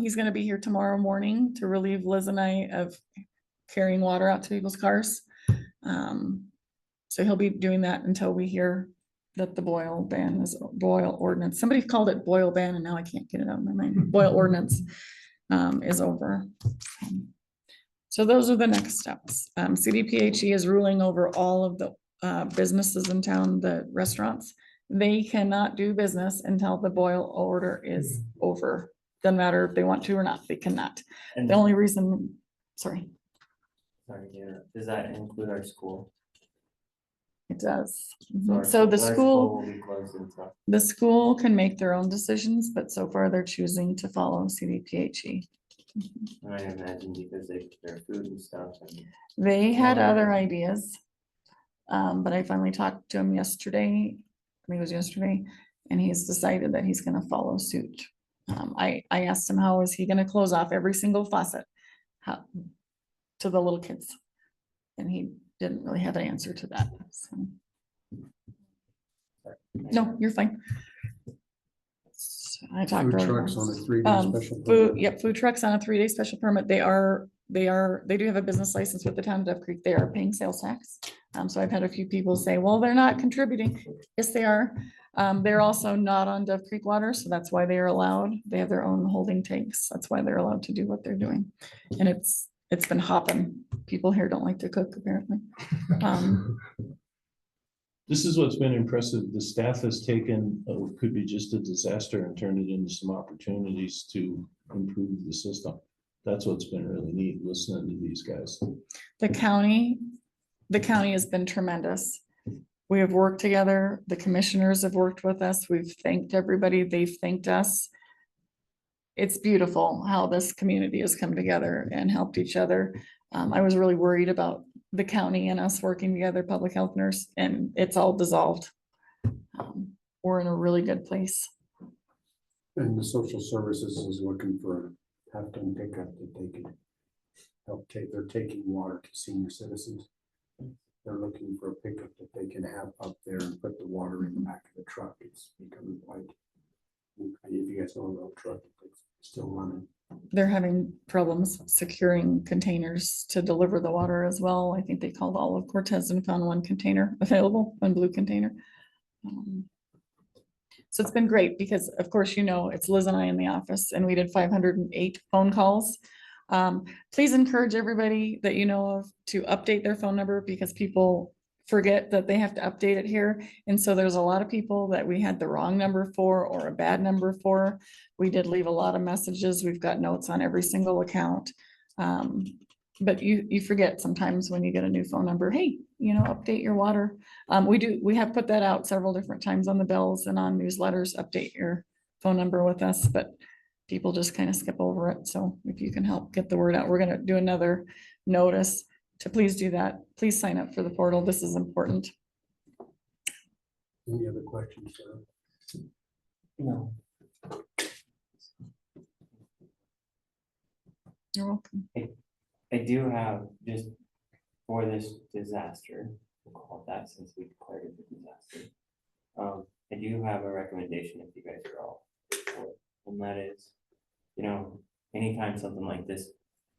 He's gonna be here tomorrow morning to relieve Liz and I of carrying water out to people's cars. So he'll be doing that until we hear that the boil ordinance, somebody called it boil ban and now I can't get it out of my mind. Boil ordinance is over. So those are the next steps. CDPHE is ruling over all of the businesses in town, the restaurants. They cannot do business until the boil order is over. Doesn't matter if they want to or not, they cannot. And The only reason, sorry, does that include our school? it does. our So the our school, will be closed and stuff. the school can make their own decisions, but so far they're choosing to follow CDPHE. I imagine because their food and stuff and. They had other ideas. But I finally talked to him yesterday, I think it was yesterday, and he's decided that he's gonna follow suit. I asked him, how is he gonna close off every single faucet? To the little kids? And he didn't really have an answer to that, so. No, you're fine. So I talked. Food earlier. trucks on a 3-day special. Food, yep, food trucks on a 3-day special permit. They do have a business license with the town of Duck Creek. They are paying sales tax. So I've had a few people say, well, they're not contributing. Yes, they are. They're also not on Dove Creek water, so that's why they are allowed. They have their own holding tanks. That's why they're allowed to do what they're doing. And it's been hopping. People here don't like to cook, apparently. This is what's been impressive. The staff has taken, what could be just a disaster and turned it into some opportunities to improve the system. That's what's been really neat, listening to these guys. The county has been tremendous. We have worked together. The commissioners have worked with us. We've thanked everybody. They've thanked us. It's beautiful how this community has come together and helped each other. I was really worried about the county and us working together, public health nurse, and it's all dissolved. We're in a really good place. And the social services is looking for a half-ton pickup that they can help take, they're taking water to senior citizens. They're looking for a pickup that they can have up there and put the water in the back of the truck. It's becoming quite, if you guys know a road truck, it's still running. They're having problems securing containers to deliver the water as well. I think they called all of Cortez and found one container available, one blue container. So it's been great because, of course, it's Liz and I in the office, and we did 508 phone calls. Please encourage everybody that you know of to update their phone number, because people forget that they have to update it here. And so there's a lot of people that we had the wrong number for or a bad number for. We did leave a lot of messages. We've got notes on every single account. But you forget sometimes when you get a new phone number, hey, update your water. We have put that out several different times on the bills and on newsletters, update your phone number with us, but people just kind of skip over it. So if you can help get the word out, we're going to do another notice to please do that. Please sign up for the portal. This is important. Any other questions, Sarah? No. You're welcome. I do have, just for this disaster, we'll call it that since we declared it a disaster. I do have a recommendation if you guys are all for it, and that is, anytime something like this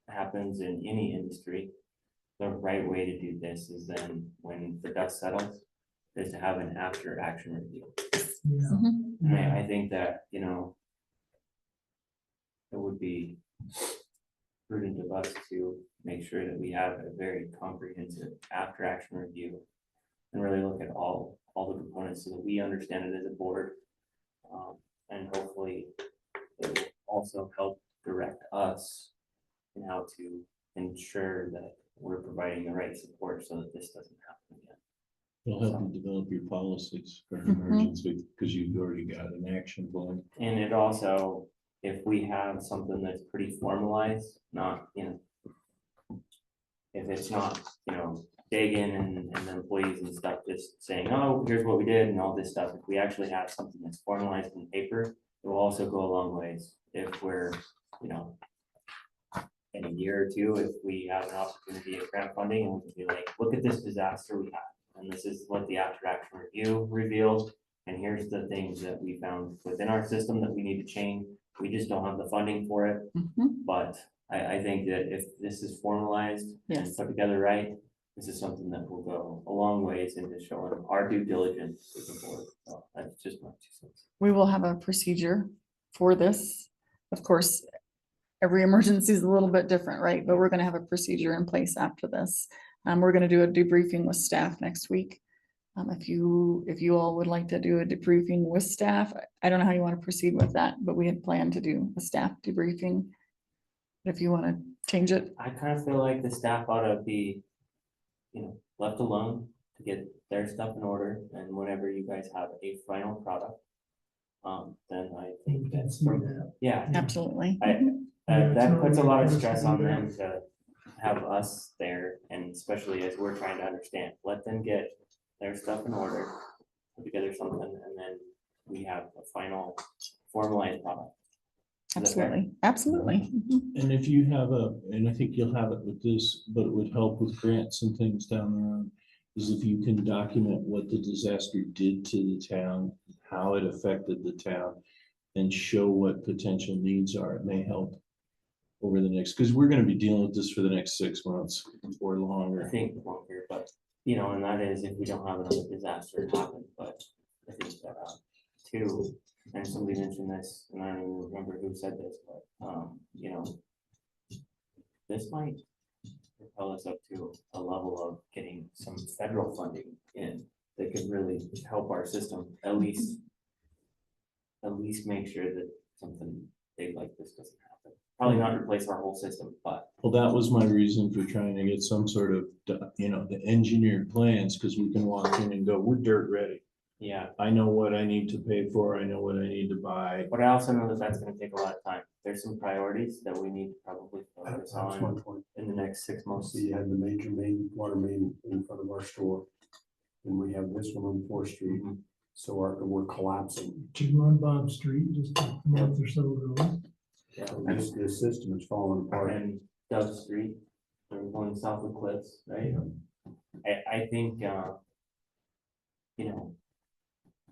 happens in any industry, the right way to do this is then when the dust settles, is to have an after action review. Mhm. And I think that, it would be prudent of us to make sure that we have a very comprehensive after action review and really look at all the components so that we understand it as a board. And hopefully it will also help direct us in how to ensure that we're providing the right support so that this doesn't happen again. It'll help you develop your policies for an Mhm. emergency, because you've already got an action plan. And it also, if we have something that's pretty formalized, not, if it's not, Dagan and the employees and stuff just saying, oh, here's what we did and all this stuff. If we actually have something that's formalized in paper, it will also go a long ways. If we're, in a year or two, if we have an opportunity at grant funding, and we can be like, look at this disaster we had. And this is what the after action review revealed. And here's the things that we found within our system that we need to change. We just don't have the funding for it. Mhm. But I think that if this is formalized and Yes. put together right, this is something that will go a long ways into showing our due diligence moving forward. So that's just my 2 cents. We will have a procedure for this. Of course, every emergency is a little bit different, right? But we're going to have a procedure in place after this. We're going to do a debriefing with staff next week. If you all would like to do a debriefing with staff, I don't know how you want to proceed with that, but we had planned to do a staff debriefing. If you want to change it, I kind of feel like the staff ought to be, left alone to get their stuff in order. And whenever you guys have a final product, then I think that's, yeah, absolutely. that puts a lot of stress on them to have us there, and especially as we're trying to understand, let them get their stuff in order, put together something, and then we have a final formalized product. Is that fair? Absolutely, absolutely. Mhm. And if you have and I think you'll have it with this, but it would help with grants and things down the road, is if you can document what the disaster did to the town, how it affected the town, and show what potential needs are. It may help over the next, because we're going to be dealing with this for the next 6 months or I longer. think longer, but you know, and that is if we don't have another disaster happen, but I think that, too, and somebody mentioned this, and I don't even remember who said this, but, you know, this might propel us up to a level of getting some federal funding in that could really help our system, at least make sure that something big like this doesn't happen. Probably not replace our whole system, but Well, that was my reason for trying to get some sort of, you know, the engineered plans, because we can walk in and go, we're dirt ready. yeah. I know what I need to pay for, I know what I need to buy. But I also know that that's gonna take a lot of time. There's some priorities that we need to probably focus That's my on point. in the next 6 months. So you have the major water main in front of our store. And we have this one on 4th Street. Mhm. So we're collapsing. 2 on Bob Street, just a month or so ago. Yeah, So this system is falling apart. and Dove Street, we're going south of Cliffs, right? I think, you know,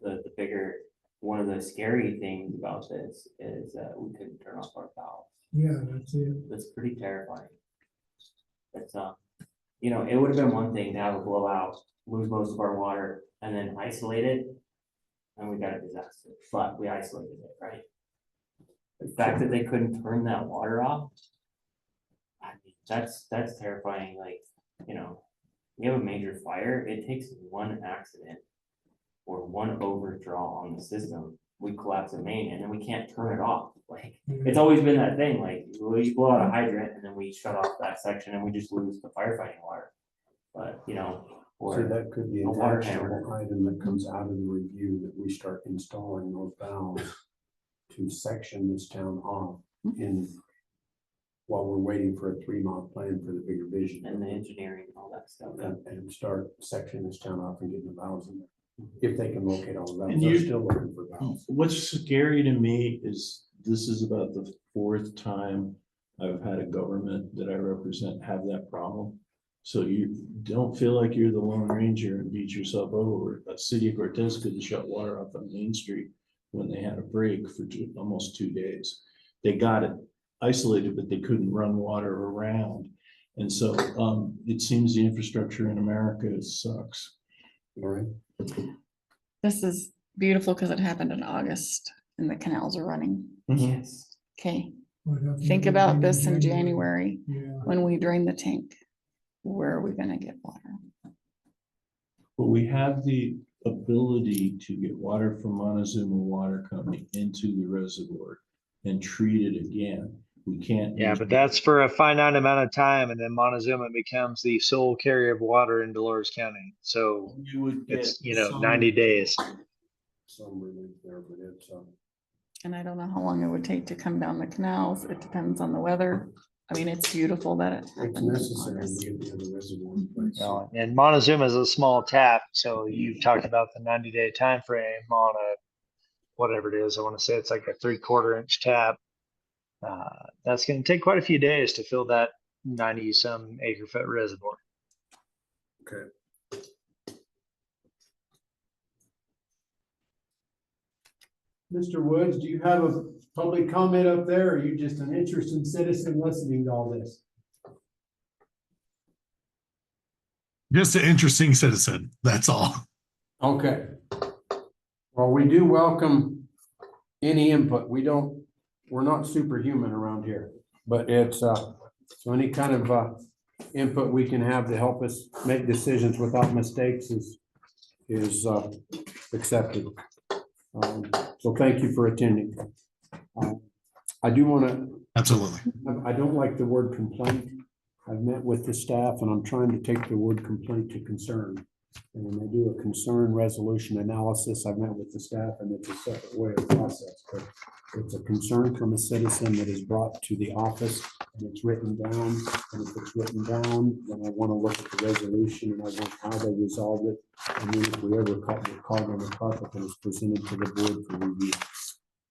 the bigger, one of the scary things about this is that we couldn't turn off our valves. Yeah, that's it. That's pretty terrifying. It's, you know, it would have been one thing to have a blowout, lose most of our water, and then isolate it, and we got a disaster, but we isolated it, right? The fact that they couldn't turn that water off, I mean, that's terrifying, like, you know, we have a major fire, it takes one accident or one overdraw on the system, we collapse a main, and then we can't turn it off, like, it's always been that thing, like, we blow out a hydrant, and then we shut off that section, and we just lose the firefighting water. But, you know, So or, that could be a an water actionable item that comes out of the review, that we start installing those valves to section this town off while we're waiting for a 3-mile plan for the bigger vision. and the engineering and all that stuff. And start sectioning this town off and getting the valves in there. If they can locate all the valves, And they're you- still looking for valves. What's scary to me is this is about the 4th time I've had a government that I represent have that problem. So you don't feel like you're the Lone Ranger and beat yourself over. The city of Cortez could have shut water off on Main Street when they had a break for almost 2 days. They got it isolated, but they couldn't run water around. And so it seems the infrastructure in America sucks. All right. This is beautiful because it happened in August and the canals are running. Yes. Okay, What happened think at the about beginning this of in January Yeah, when we drain the tank. Where are we gonna get water? But we have the ability to get water from Montezuma Water Company into the reservoir and treat it again. We can't. Yeah, but that's for a finite amount of time, and then Montezuma becomes the sole carrier of water in Dolores County. So You would get it's, some- 90 days. Some relief there, but it's, And I don't know how long it would take to come down the canals. It depends on the weather. I mean, it's beautiful that it it's happened in necessary August. to get the other reservoir in place. And Montezuma is a small tap, so you've talked about the 90-day time frame on a whatever it is. I want to say it's like a 3/4 inch tap. That's going to take quite a few days to fill that 90-some acre foot reservoir. Okay. Mr. Woods, do you have a public comment up there, or are you just an interested citizen listening to all this? Just an interesting citizen, that's all. Okay. Well, we do welcome any input. We're not superhuman around here, but it's, so any kind of, input we can have to help us make decisions without mistakes is accepted. So thank you for attending. I do want to, Absolutely. I don't like the word complaint. I've met with the staff and I'm trying to take the word complaint to concern. And when they do a concern resolution analysis, I've met with the staff and it's a separate way of process. But it's a concern from a citizen that is brought to the office and it's written down. And if it's written down, then I want to look at the resolution and I want how they resolved it. And then if we ever call on the carpet, then it's presented to the board for review.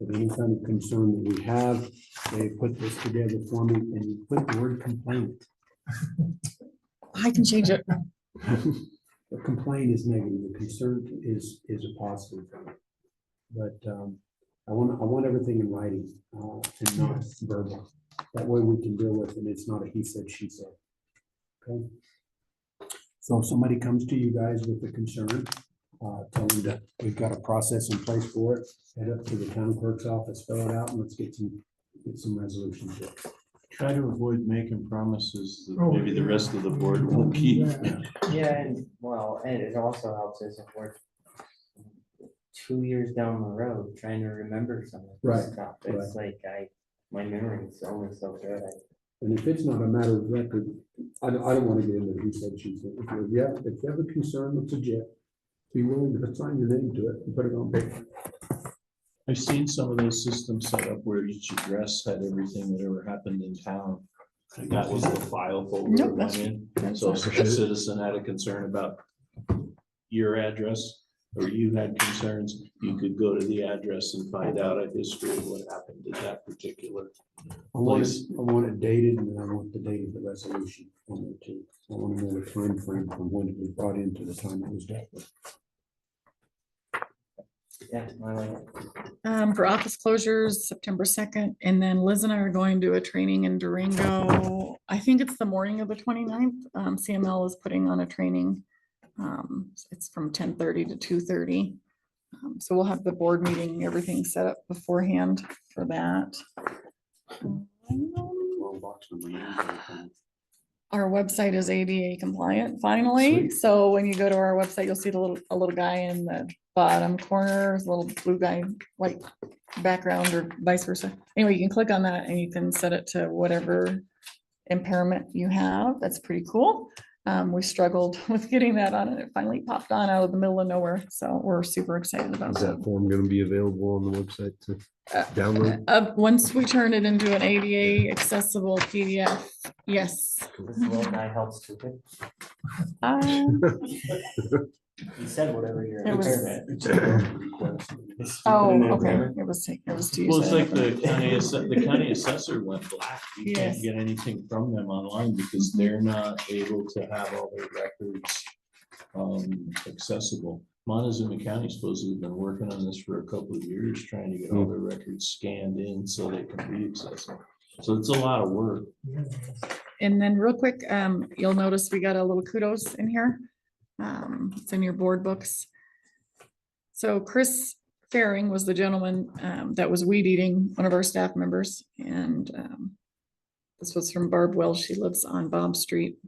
But any kind of concern that we have, they put this together for me and you put the word complaint. I can change it. The complaint is negative, the concern is a positive thing. But I want everything in writing and not verbal. That way we can deal with it. It's not a he said, she said. Okay. So if somebody comes to you guys with a concern, tell them that we've got a process in place for it. Head up to the town clerk's office, fill it out, and let's get some resolutions. to it. Try to avoid making promises that Oh, maybe the yeah. rest of the board won't keep. Yeah, and well, and it also helps us if we're 2 years down the road trying to remember some of Right, this stuff. It's like my memory is only so good. And if it's not a matter of record, I don't want to get into who said, she said. If you have a concern that's legit, be willing to sign your name to it and put it on paper. I've seen some of those systems set up where each address had everything that ever happened in town. And that was the file folder Nope, it went in. that's So not- if a citizen had a concern about your address, or you had concerns, you could go to the address and find out a history of what happened at that particular. I want it dated, and then I want the date of the resolution on there too. I want to know the time frame from when it was brought into the time it was dealt with. Yeah, I like it. For office closures, September 2nd, and then Liz and I are going to a training in Durango. I think it's the morning of the 29th. CML is putting on a training. It's from 10:30 to 2:30. So we'll have the board meeting, everything set up beforehand for that. Wrong box number 9. Our website is ADA compliant finally. Sweet. So when you go to our website, you'll see a little guy in the bottom corner, a little blue guy, white background or vice versa. Anyway, you can click on that and you can set it to whatever impairment you have. That's pretty cool. We struggled with getting that on and it finally popped on out of the middle of nowhere. So we're super excited about Is that. that form gonna be available on the website to download? Once we turn it into an ADA accessible PDF, yes. This little guy helps too. Um, He said whatever your It was- impairment. It's a request. is stupid Oh, and okay. impairment. It was to Well, use. it's like the county assessor went black. You Yes. can't get anything from them online because they're not able to have all their records accessible. Montezuma County supposedly been working on this for a couple of years, trying to get all their records scanned in so they can be accessible. So it's a lot of work. And then real quick, you'll notice we got a little kudos in here. It's in your board books. So Chris Faring was the gentleman that was weed eating one of our staff members. And this was from Barb Wells. She lives on Bob Street.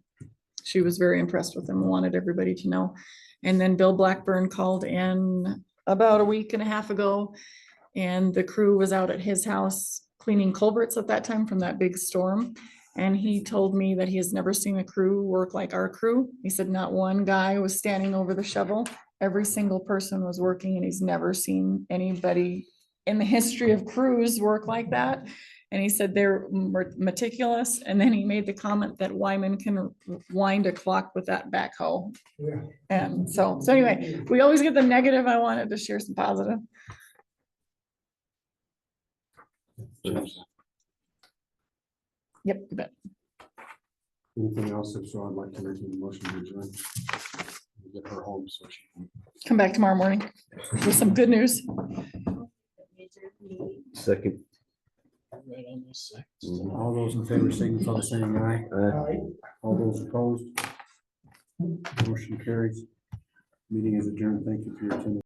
She was very impressed with him, and wanted everybody to know. And then Bill Blackburn called in about a week and a half ago. And the crew was out at his house cleaning culverts at that time from that big storm. And he told me that he has never seen a crew work like our crew. He said not one guy was standing over the shovel. Every single person was working, and he's never seen anybody in the history of crews work like that. And he said they're meticulous. And then he made the comment that Wyman can wind a clock with that backhoe. Yeah. And so anyway, we always get the negative. I wanted to share some positive. Yep, you bet. Anything else? If so, I'd like to make a motion to adjourn. Get her home so she can. Come back tomorrow morning with some good news. Second. All those in favor, signify by saying aye. All those opposed? Motion carries. Meeting is adjourned. Thank you for your attendance.